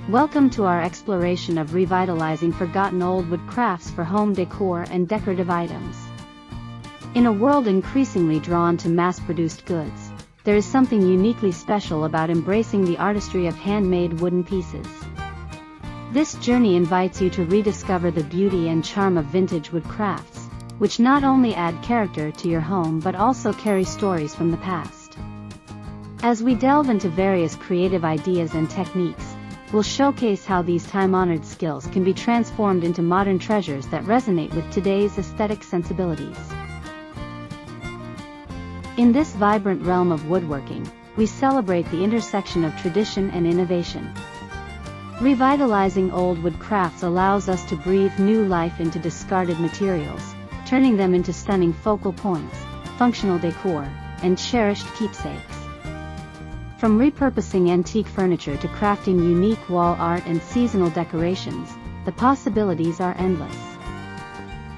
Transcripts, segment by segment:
Welcome to our exploration of revitalizing forgotten old wood crafts for home decor and decorative items. In a world increasingly drawn to mass-produced goods, there is something uniquely special about embracing the artistry of handmade wooden pieces. This journey invites you to rediscover the beauty and charm of vintage wood crafts, which not only add character to your home but also carry stories from the past. As we delve into various creative ideas and techniques, we'll showcase how these time-honored skills can be transformed into modern treasures that resonate with today's aesthetic sensibilities. In this vibrant realm of woodworking, we celebrate the intersection of tradition and innovation. Revitalizing old wood crafts allows us to breathe new life into discarded materials, turning them into stunning focal points, functional decor, and cherished keepsakes. From repurposing antique furniture to crafting unique wall art and seasonal decorations, the possibilities are endless.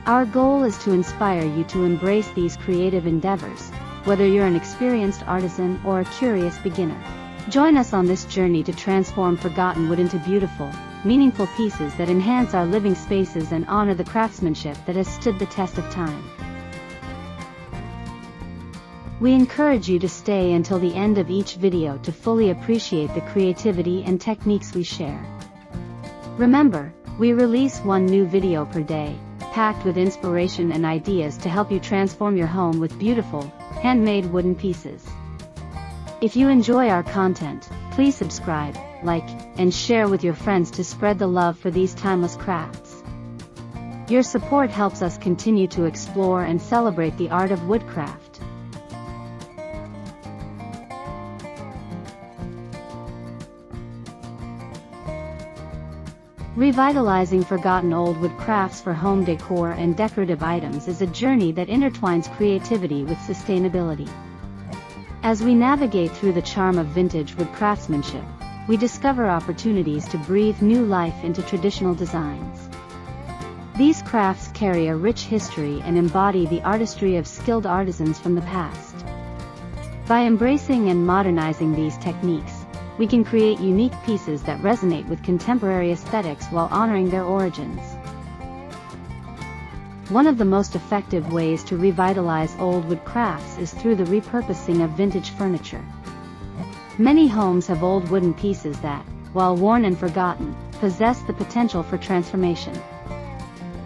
Our goal is to inspire you to embrace these creative endeavors, whether you're an experienced artisan or a curious beginner. Join us on this journey to transform forgotten wood into beautiful, meaningful pieces that enhance our living spaces and honor the craftsmanship that has stood the test of time. We encourage you to stay until the end of each video to fully appreciate the creativity and techniques we share. Remember, we release one new video per day, packed with inspiration and ideas to help you transform your home with beautiful, handmade wooden pieces. If you enjoy our content, please subscribe, like, and share with your friends to spread the love for these timeless crafts. Your support helps us continue to explore and celebrate the art of woodcraft. Revitalizing forgotten old wood crafts for home decor and decorative items is a journey that intertwines creativity with sustainability. As we navigate through the charm of vintage wood craftsmanship, we discover opportunities to breathe new life into traditional designs. These crafts carry a rich history and embody the artistry of skilled artisans from the past. By embracing and modernizing these techniques, we can create unique pieces that resonate with contemporary aesthetics while honoring their origins. One of the most effective ways to revitalize old wood crafts is through the repurposing of vintage furniture. Many homes have old wooden pieces that, while worn and forgotten, possess the potential for transformation.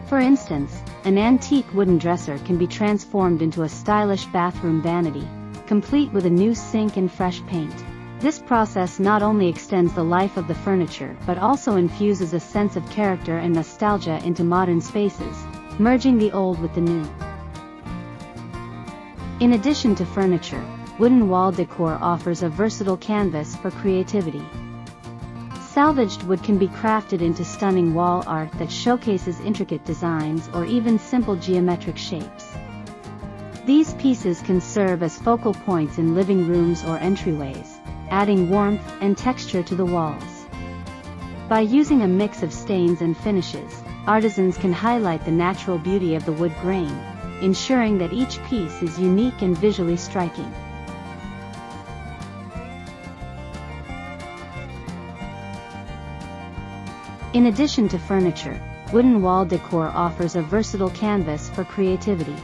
For instance, an antique wooden dresser can be transformed into a stylish bathroom vanity, complete with a new sink and fresh paint. This process not only extends the life of the furniture but also infuses a sense of character and nostalgia into modern spaces, merging the old with the new. In addition to furniture, wooden wall decor offers a versatile canvas for creativity. Salvaged wood can be crafted into stunning wall art that showcases intricate designs or even simple geometric shapes. These pieces can serve as focal points in living rooms or entryways, adding warmth and texture to the walls. By using a mix of stains and finishes, artisans can highlight the natural beauty of the wood grain, ensuring that each piece is unique and visually striking. In addition to furniture, wooden wall decor offers a versatile canvas for creativity.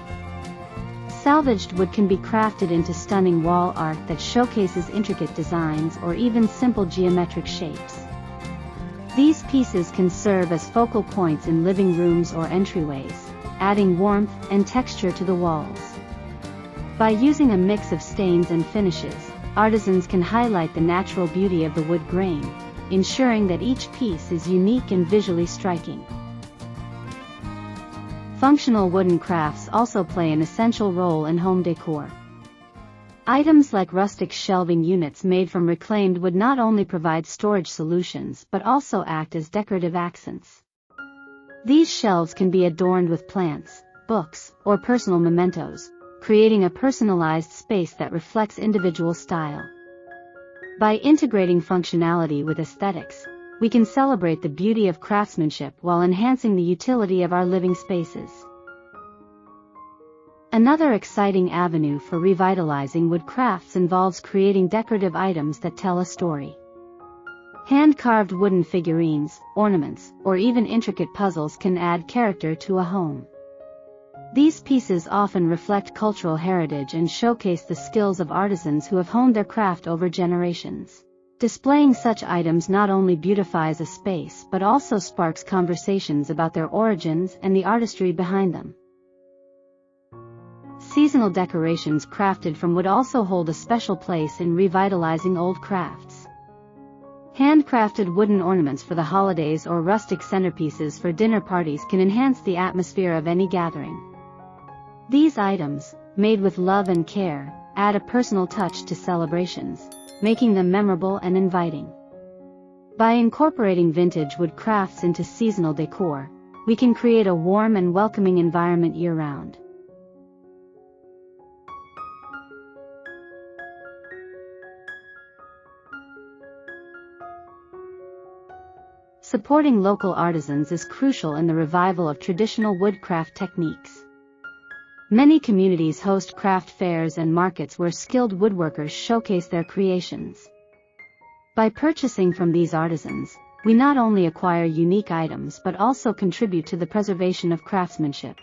Salvaged wood can be crafted into stunning wall art that showcases intricate designs or even simple geometric shapes. These pieces can serve as focal points in living rooms or entryways, adding warmth and texture to the walls. By using a mix of stains and finishes, artisans can highlight the natural beauty of the wood grain, ensuring that each piece is unique and visually striking. Functional wooden crafts also play an essential role in home decor. Items like rustic shelving units made from reclaimed wood not only provide storage solutions but also act as decorative accents. These shelves can be adorned with plants, books, or personal mementos, creating a personalized space that reflects individual style. By integrating functionality with aesthetics, we can celebrate the beauty of craftsmanship while enhancing the utility of our living spaces. Another exciting avenue for revitalizing wood crafts involves creating decorative items that tell a story. Hand-carved wooden figurines, ornaments, or even intricate puzzles can add character to a home. These pieces often reflect cultural heritage and showcase the skills of artisans who have honed their craft over generations. Displaying such items not only beautifies a space but also sparks conversations about their origins and the artistry behind them. Seasonal decorations crafted from wood also hold a special place in revitalizing old crafts. Handcrafted wooden ornaments for the holidays or rustic centerpieces for dinner parties can enhance the atmosphere of any gathering. These items, made with love and care, add a personal touch to celebrations, making them memorable and inviting. By incorporating vintage wood crafts into seasonal decor, we can create a warm and welcoming environment year-round. Supporting local artisans is crucial in the revival of traditional woodcraft techniques. Many communities host craft fairs and markets where skilled woodworkers showcase their creations. By purchasing from these artisans, we not only acquire unique items but also contribute to the preservation of craftsmanship.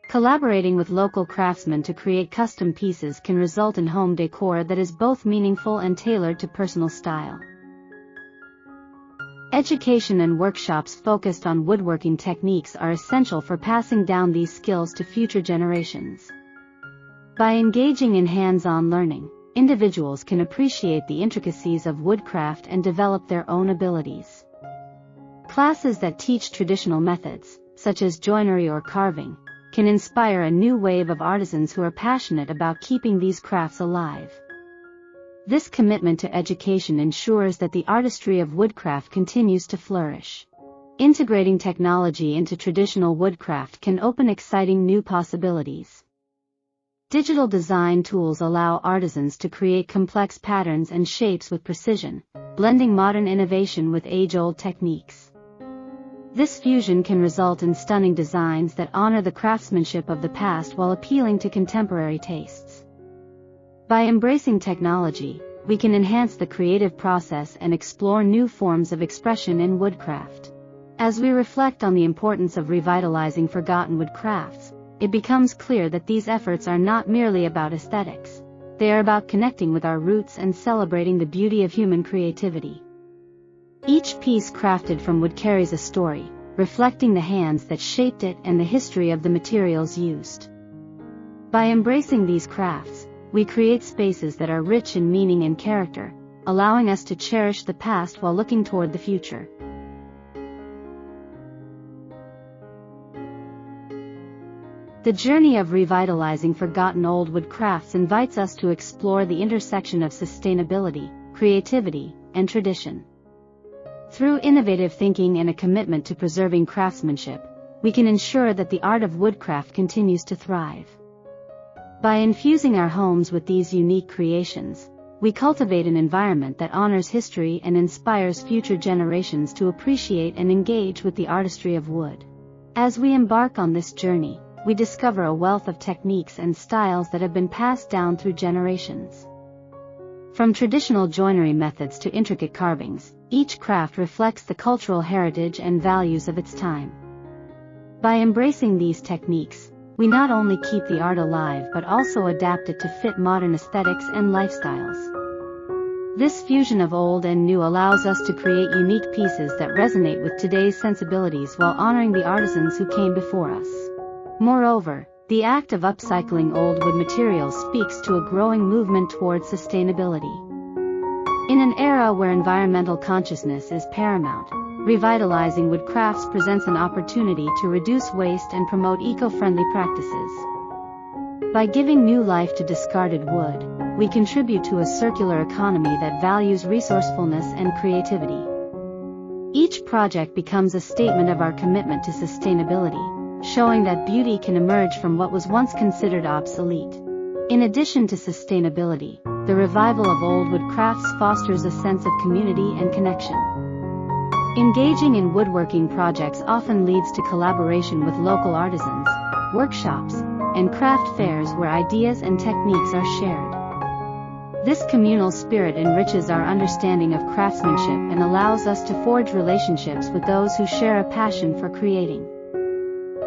Collaborating with local craftsmen to create custom pieces can result in home decor that is both meaningful and tailored to personal style. Education and workshops focused on woodworking techniques are essential for passing down these skills to future generations. By engaging in hands-on learning, individuals can appreciate the intricacies of woodcraft and develop their own abilities. Classes that teach traditional methods, such as joinery or carving, can inspire a new wave of artisans who are passionate about keeping these crafts alive. This commitment to education ensures that the artistry of woodcraft continues to flourish. Integrating technology into traditional woodcraft can open exciting new possibilities. Digital design tools allow artisans to create complex patterns and shapes with precision, blending modern innovation with age-old techniques. This fusion can result in stunning designs that honor the craftsmanship of the past while appealing to contemporary tastes. By embracing technology, we can enhance the creative process and explore new forms of expression in woodcraft. As we reflect on the importance of revitalizing forgotten wood crafts, it becomes clear that these efforts are not merely about aesthetics. They are about connecting with our roots and celebrating the beauty of human creativity. Each piece crafted from wood carries a story, reflecting the hands that shaped it and the history of the materials used. By embracing these crafts, we create spaces that are rich in meaning and character, allowing us to cherish the past while looking toward the future. The journey of revitalizing forgotten old wood crafts invites us to explore the intersection of sustainability, creativity, and tradition. Through innovative thinking and a commitment to preserving craftsmanship, we can ensure that the art of woodcraft continues to thrive. By infusing our homes with these unique creations, we cultivate an environment that honors history and inspires future generations to appreciate and engage with the artistry of wood. As we embark on this journey, we discover a wealth of techniques and styles that have been passed down through generations. From traditional joinery methods to intricate carvings, each craft reflects the cultural heritage and values of its time. By embracing these techniques, we not only keep the art alive but also adapt it to fit modern aesthetics and lifestyles. This fusion of old and new allows us to create unique pieces that resonate with today's sensibilities while honoring the artisans who came before us. Moreover, the act of upcycling old wood materials speaks to a growing movement towards sustainability. In an era where environmental consciousness is paramount, revitalizing wood crafts presents an opportunity to reduce waste and promote eco-friendly practices. By giving new life to discarded wood, we contribute to a circular economy that values resourcefulness and creativity. Each project becomes a statement of our commitment to sustainability, showing that beauty can emerge from what was once considered obsolete. In addition to sustainability, the revival of old wood crafts fosters a sense of community and connection. Engaging in woodworking projects often leads to collaboration with local artisans, workshops, and craft fairs where ideas and techniques are shared. This communal spirit enriches our understanding of craftsmanship and allows us to forge relationships with those who share a passion for creating.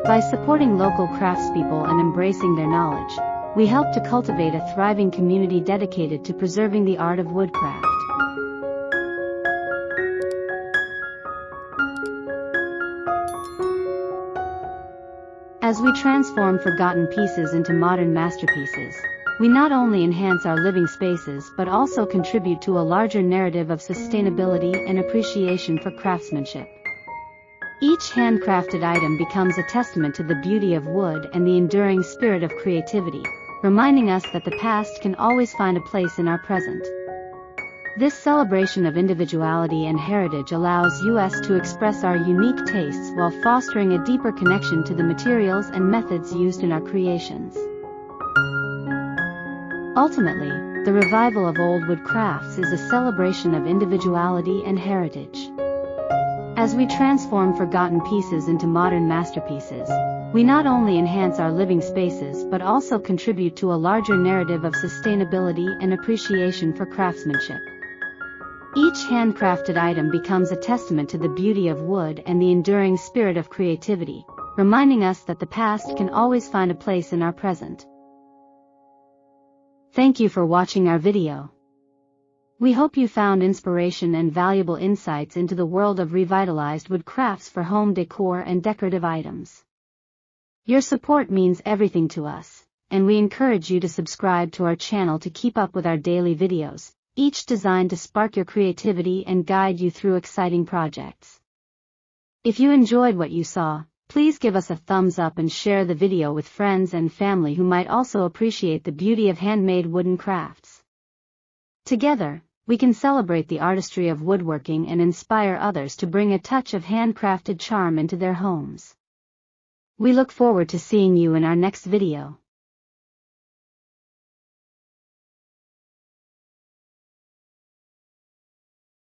By supporting local craftspeople and embracing their knowledge, we help to cultivate a thriving community dedicated to preserving the art of woodcraft. As we transform forgotten pieces into modern masterpieces, we not only enhance our living spaces but also contribute to a larger narrative of sustainability and appreciation for craftsmanship. Each handcrafted item becomes a testament to the beauty of wood and the enduring spirit of creativity, reminding us that the past can always find a place in our present. This celebration of individuality and heritage allows us to express our unique tastes while fostering a deeper connection to the materials and methods used in our creations. Ultimately, the revival of old wood crafts is a celebration of individuality and heritage. As we transform forgotten pieces into modern masterpieces, we not only enhance our living spaces but also contribute to a larger narrative of sustainability and appreciation for craftsmanship. Each handcrafted item becomes a testament to the beauty of wood and the enduring spirit of creativity, reminding us that the past can always find a place in our present. Thank you for watching our video. We hope you found inspiration and valuable insights into the world of revitalized wood crafts for home decor and decorative items. Your support means everything to us, and we encourage you to subscribe to our channel to keep up with our daily videos, each designed to spark your creativity and guide you through exciting projects. If you enjoyed what you saw, please give us a thumbs up and share the video with friends and family who might also appreciate the beauty of handmade wooden crafts. Together, we can celebrate the artistry of woodworking and inspire others to bring a touch of handcrafted charm into their homes. We look forward to seeing you in our next video.